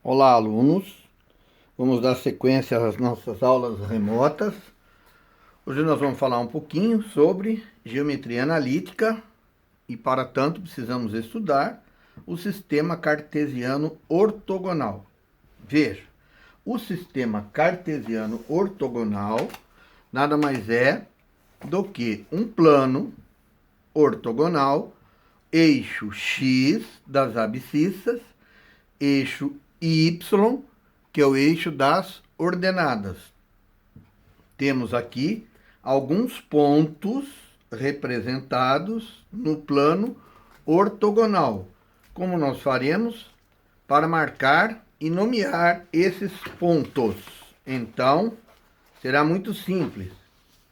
Olá, alunos. Vamos dar sequência às nossas aulas remotas. Hoje nós vamos falar um pouquinho sobre geometria analítica e, para tanto, precisamos estudar o sistema cartesiano ortogonal. Veja, o sistema cartesiano ortogonal nada mais é do que um plano ortogonal, eixo X das abscissas, eixo Y, que é o eixo das ordenadas. Temos aqui alguns pontos representados no plano ortogonal. Como nós faremos para marcar e nomear esses pontos? Então, será muito simples.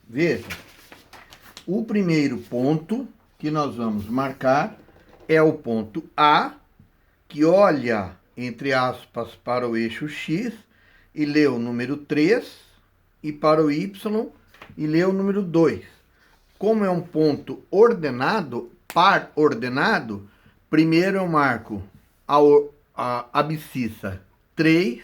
Veja, o primeiro ponto que nós vamos marcar é o ponto A, que olha, entre aspas, para o eixo X e lê o número 3, e para o Y e lê o número 2. Como é um ponto ordenado, par ordenado, primeiro eu marco a abscissa 3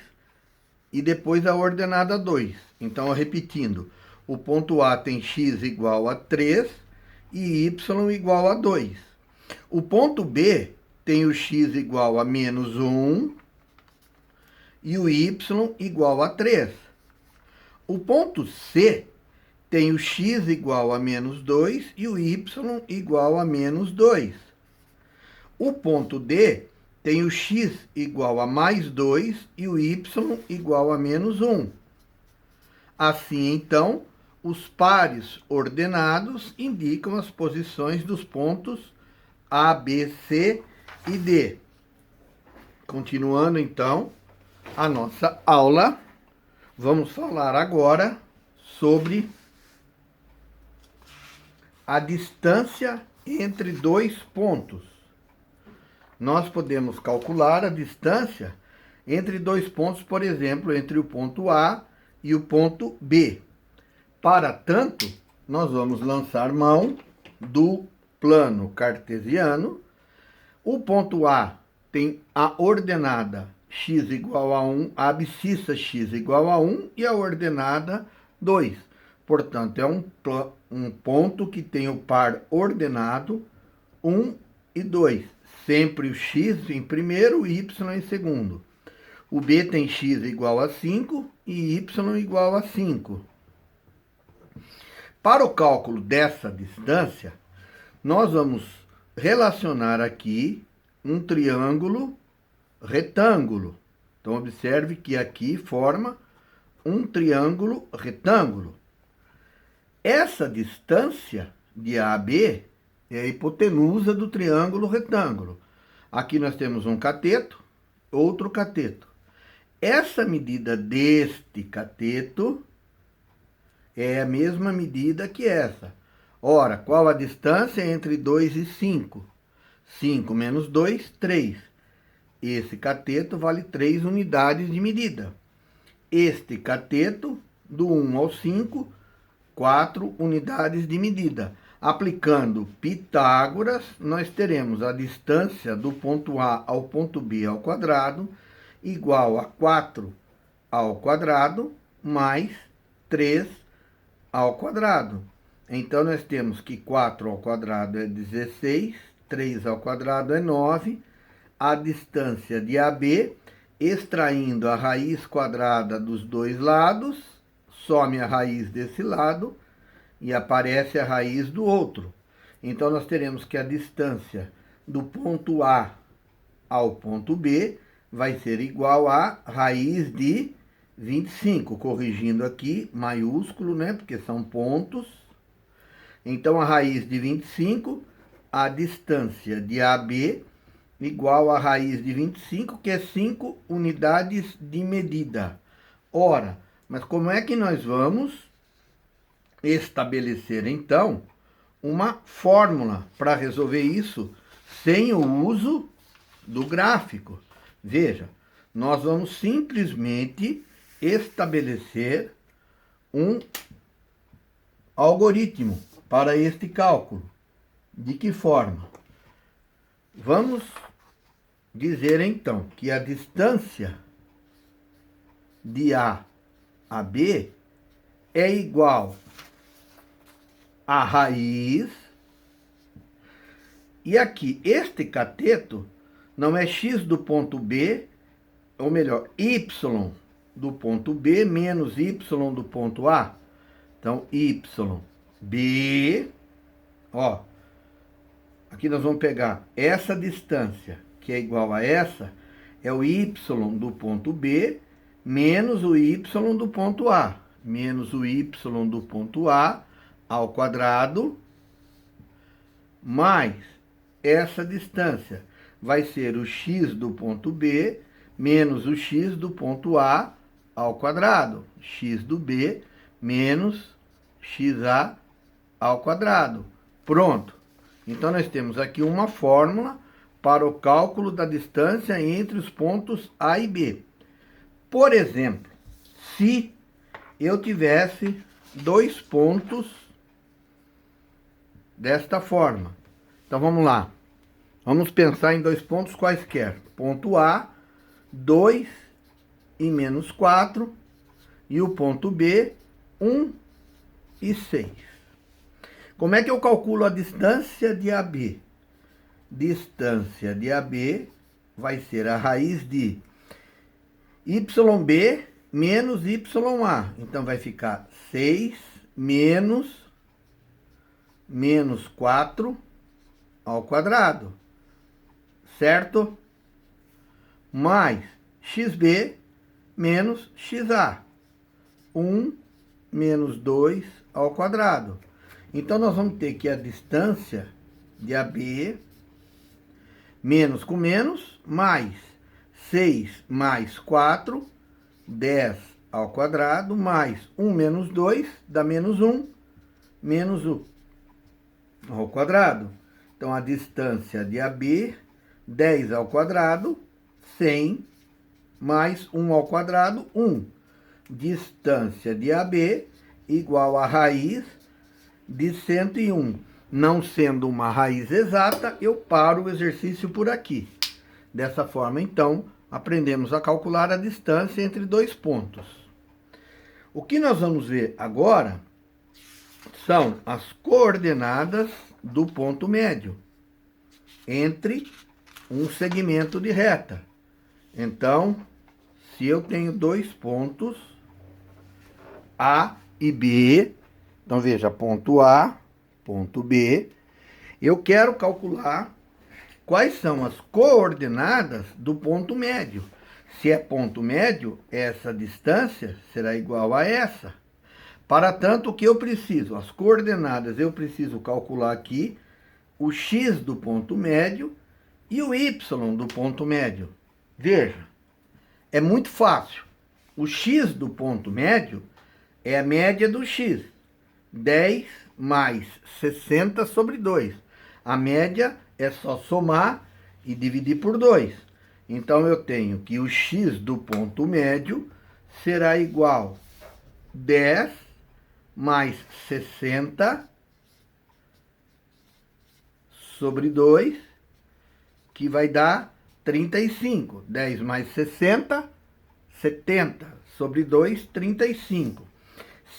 e depois a ordenada 2. Então, repetindo, o ponto A tem x igual a 3 e y igual a 2. O ponto B tem o x igual a menos 1 e o y igual a 3. O ponto C tem o x igual a menos 2 e o y igual a menos 2. O ponto D tem o x igual a mais 2 e o y igual a menos 1. Assim, então, os pares ordenados indicam as posições dos pontos A, B, C e D. Continuando, então, a nossa aula, vamos falar agora sobre a distância entre dois pontos. Nós podemos calcular a distância entre dois pontos, por exemplo, entre o ponto A e o ponto B. Para tanto, nós vamos lançar mão do plano cartesiano. O ponto A tem a ordenada x igual a 1, a abscissa x igual a 1 e a ordenada 2. Portanto, é um ponto que tem o par ordenado 1 e 2. Sempre o x em primeiro, o y em segundo. O B tem x igual a 5 e y igual a 5. Para o cálculo dessa distância, nós vamos relacionar aqui um triângulo retângulo. Então, observe que aqui forma um triângulo retângulo. Essa distância de A a B é a hipotenusa do triângulo retângulo. Aqui nós temos um cateto, outro cateto. Essa medida deste cateto é a mesma medida que essa. Ora, qual a distância entre 2 e 5? 5 menos 2, 3. Esse cateto vale 3 unidades de medida. Este cateto, do 1 ao 5, 4 unidades de medida. Aplicando Pitágoras, nós teremos a distância do ponto A ao ponto B ao quadrado igual a 4 ao quadrado mais 3 ao quadrado. Então, nós temos que 4 ao quadrado é 16, 3 ao quadrado é 9. A distância de AB, extraindo a raiz quadrada dos dois lados, some a raiz desse lado e aparece a raiz do outro. Então, nós teremos que a distância do ponto A ao ponto B vai ser igual a raiz de 25. Corrigindo aqui, maiúsculo, né? Porque são pontos. Então, a raiz de 25, a distância de AB igual a raiz de 25, que é 5 unidades de medida. Ora, mas como é que nós vamos estabelecer, então, uma fórmula para resolver isso sem o uso do gráfico? Veja, nós vamos simplesmente estabelecer um algoritmo para este cálculo. De que forma? Vamos dizer, então, que a distância de A a B é igual a raiz. E aqui, este cateto não é x do ponto B, ou melhor, y do ponto B menos y do ponto A. Então, YB, ó, aqui nós vamos pegar essa distância, que é igual a essa, é o y do ponto B menos o y do ponto A, menos o y do ponto A ao quadrado, mais essa distância vai ser o x do ponto B menos o x do ponto A ao quadrado, x do B menos xa ao quadrado. Pronto. Então, nós temos aqui uma fórmula para o cálculo da distância entre os pontos A e B. Por exemplo, se eu tivesse dois pontos desta forma. Então, vamos lá. Vamos pensar em dois pontos quaisquer. Ponto A, 2 e menos 4. E o ponto B, 1 e 6. Como é que eu calculo a distância de AB? Distância de AB vai ser a raiz de YB menos YA. Então, vai ficar 6 menos 4 ao quadrado. Certo? Mais XB menos XA. 1 menos 2 ao quadrado. Então, nós vamos ter que a distância de AB, menos com menos, mais 6 mais 4, 10 ao quadrado, mais 1 menos 2, dá menos 1, menos 1 ao quadrado. Então, a distância de AB, 10 ao quadrado, 100, mais 1 ao quadrado, 1. Distância de AB igual a raiz de 101. Não sendo uma raiz exata, eu paro o exercício por aqui. Dessa forma, então, aprendemos a calcular a distância entre dois pontos. O que nós vamos ver agora são as coordenadas do ponto médio entre um segmento de reta. Então, se eu tenho dois pontos, A e B, então veja, ponto A, ponto B, eu quero calcular quais são as coordenadas do ponto médio. Se é ponto médio, essa distância será igual a essa. Para tanto, o que eu preciso? As coordenadas, eu preciso calcular aqui o x do ponto médio e o y do ponto médio. Veja, é muito fácil. O x do ponto médio é a média do x. 10 mais 60 sobre 2. A média é só somar e dividir por 2. Então, eu tenho que o x do ponto médio será igual a 10 mais 60 sobre 2, que vai dar 35. 10 mais 60, 70 sobre 2, 35.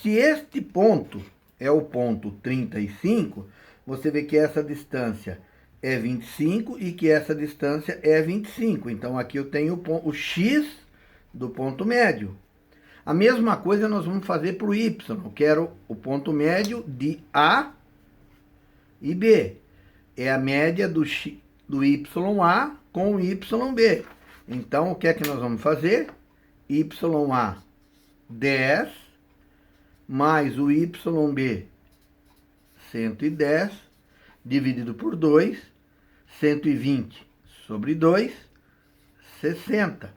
Se este ponto é o ponto 35, você vê que essa distância é 25 e que essa distância é 25. Então, aqui eu tenho o x do ponto médio. A mesma coisa nós vamos fazer para o y. Eu quero o ponto médio de A e B. É a média do YA com o YB. Então, o que é que nós vamos fazer? YA 10 mais o YB 110 dividido por 2, 120 sobre 2, 60.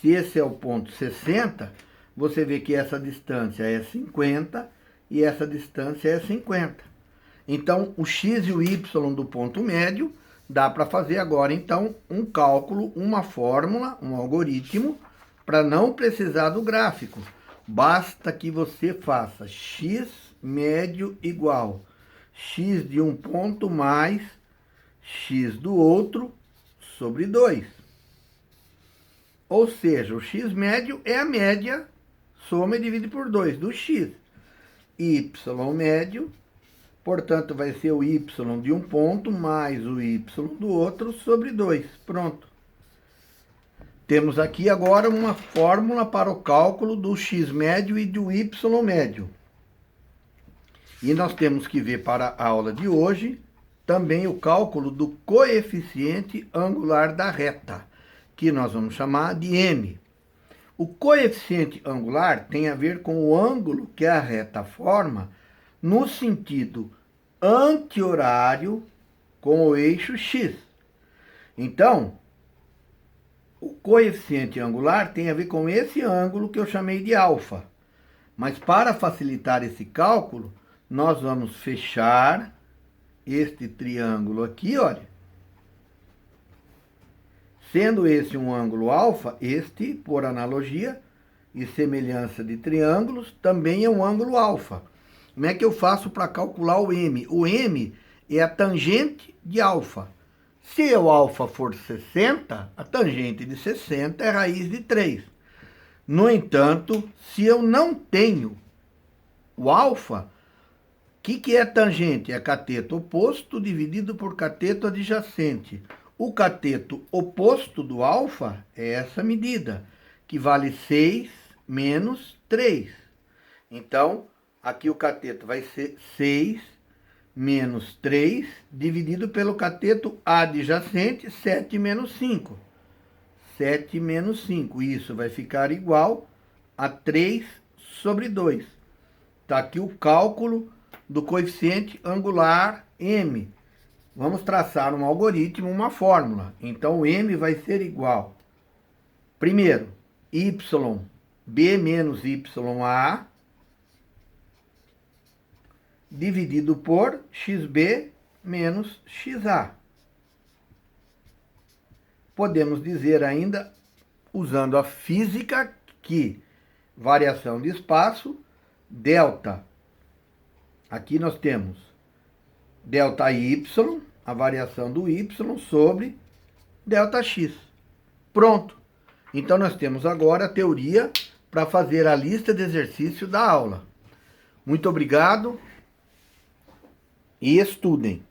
Se esse é o ponto 60, você vê que essa distância é 50 e essa distância é 50. Então, o x e o y do ponto médio, dá para fazer agora, então, um cálculo, uma fórmula, um algoritmo, para não precisar do gráfico. Basta que você faça x médio igual x de um ponto mais x do outro sobre 2. ou seja, o x médio é a média, soma e divide por 2 do x. Y médio, portanto, vai ser o y de um ponto mais o y do outro sobre 2. Pronto. Temos aqui agora uma fórmula para o cálculo do x médio e do y médio. E nós temos que ver para a aula de hoje também o cálculo do coeficiente angular da reta, que nós vamos chamar de m. O coeficiente angular tem a ver com o ângulo que a reta forma no sentido anti-horário com o eixo x. Então, o coeficiente angular tem a ver com esse ângulo que eu chamei de alfa. Mas para facilitar esse cálculo, nós vamos fechar este triângulo aqui, olha. Sendo esse um ângulo alfa, este, por analogia e semelhança de triângulos, também é um ângulo alfa. Como é que eu faço para calcular o m? O m é a tangente de alfa. Se o alfa for 60, a tangente de 60 é raiz de 3. No entanto, se eu não tenho o alfa, o que é tangente? É cateto oposto dividido por cateto adjacente. O cateto oposto do alfa é essa medida, que vale 6 menos 3. Então, aqui o cateto vai ser 6 menos 3, dividido pelo cateto adjacente, 7 menos 5. 7 menos 5. Isso vai ficar igual a 3 sobre 2. Está aqui o cálculo do coeficiente angular m. Vamos traçar um algoritmo, uma fórmula. Então, o m vai ser igual, primeiro, b menos ya, dividido por xb menos xa. Podemos dizer ainda, usando a física, que variação de espaço, delta, aqui nós temos delta y, a variação do y, sobre delta x. Pronto. Então, nós temos agora a teoria para fazer a lista de exercício da aula. Muito obrigado e estudem.